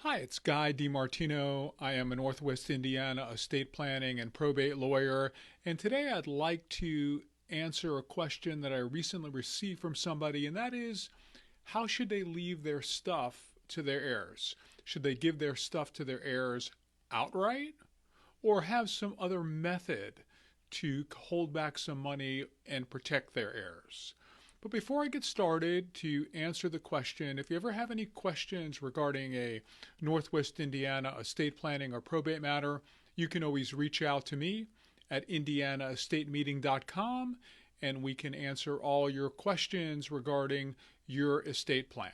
Hi, it's Guy DiMartino. I am a Northwest Indiana estate planning and probate lawyer, and today I'd like to answer a question that I recently received from somebody, and that is, how should they leave their stuff to their heirs? Should they give their stuff to their heirs outright, or have some other method to hold back some money and protect their heirs? But before I get started to answer the question, if you ever have any questions regarding a Northwest Indiana estate planning or probate matter, you can always reach out to me at indianaestatemeeting.com and we can answer all your questions regarding your estate plan.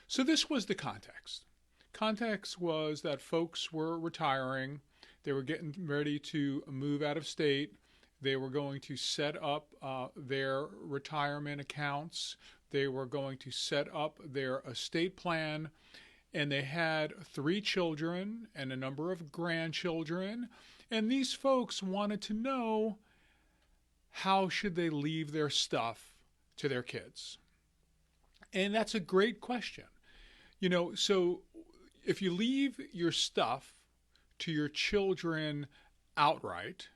So this was the context. Context was that folks were retiring. They were getting ready to move out of state. They were going to set up their retirement accounts. They were going to set up their estate plan. And they had 3 children and a number of grandchildren. And these folks wanted to know, how should they leave their stuff to their kids? And that's a great question. So if you leave your stuff to your children outright,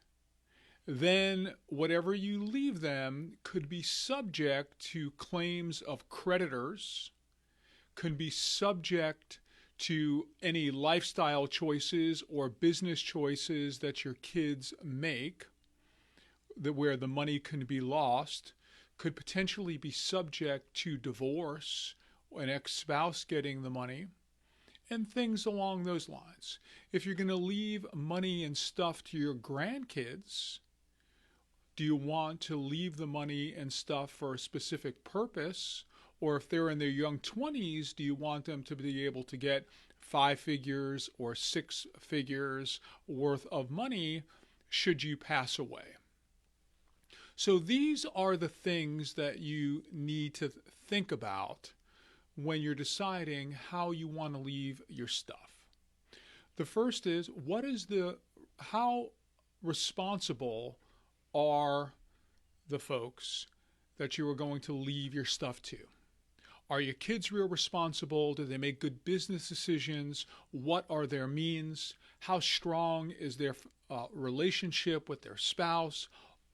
then whatever you leave them could be subject to claims of creditors, could be subject to any lifestyle choices or business choices that your kids make, where the money can be lost, could potentially be subject to divorce, an ex-spouse getting the money, and things along those lines. If you're going to leave money and stuff to your grandkids, do you want to leave the money and stuff for a specific purpose? Or if they're in their young 20s, do you want them to be able to get 5 figures or 6 figures worth of money should you pass away? So these are the things that you need to think about when you're deciding how you want to leave your stuff. The first is, how responsible are the folks that you are going to leave your stuff to? Are your kids real responsible? Do they make good business decisions? What are their means? How strong is their relationship with their spouse?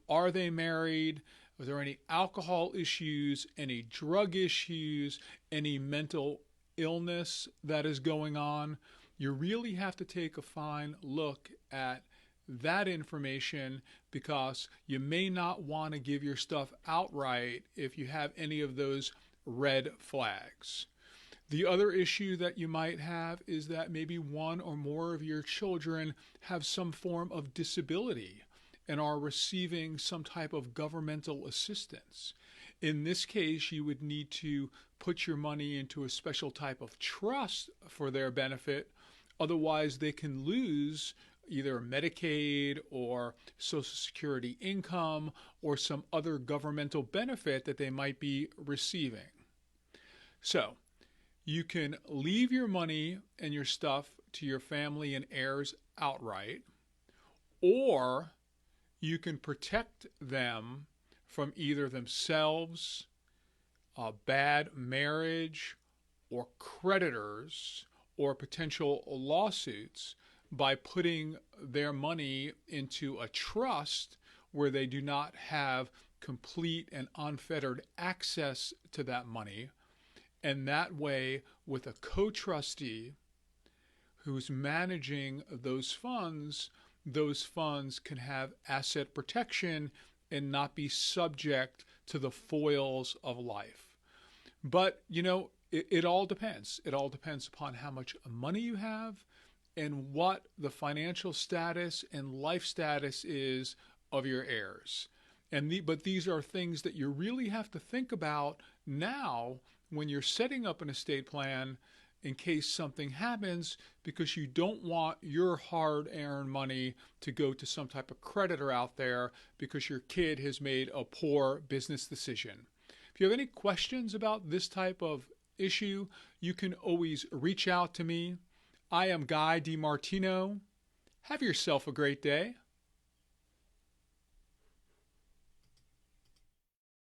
Are they married? Are there any alcohol issues, any drug issues, any mental illness that is going on? You really have to take a fine look at that information, because you may not want to give your stuff outright if you have any of those red flags. The other issue that you might have is that maybe one or more of your children have some form of disability and are receiving some type of governmental assistance. In this case, you would need to put your money into a special type of trust for their benefit. Otherwise, they can lose either Medicaid or Social Security income or some other governmental benefit that they might be receiving. So you can leave your money and your stuff to your family and heirs outright, or you can protect them from either themselves, a bad marriage, or creditors, or potential lawsuits by putting their money into a trust where they do not have complete and unfettered access to that money. And that way, with a co-trustee who's managing those funds can have asset protection and not be subject to the foils of life. But, it all depends. It all depends upon how much money you have and what the financial status and life status is of your heirs. But these are things that you really have to think about now when you're setting up an estate plan in case something happens, because you don't want your hard-earned money to go to some type of creditor out there because your kid has made a poor business decision. If you have any questions about this type of issue, you can always reach out to me. I am Guy DiMartino. Have yourself a great day.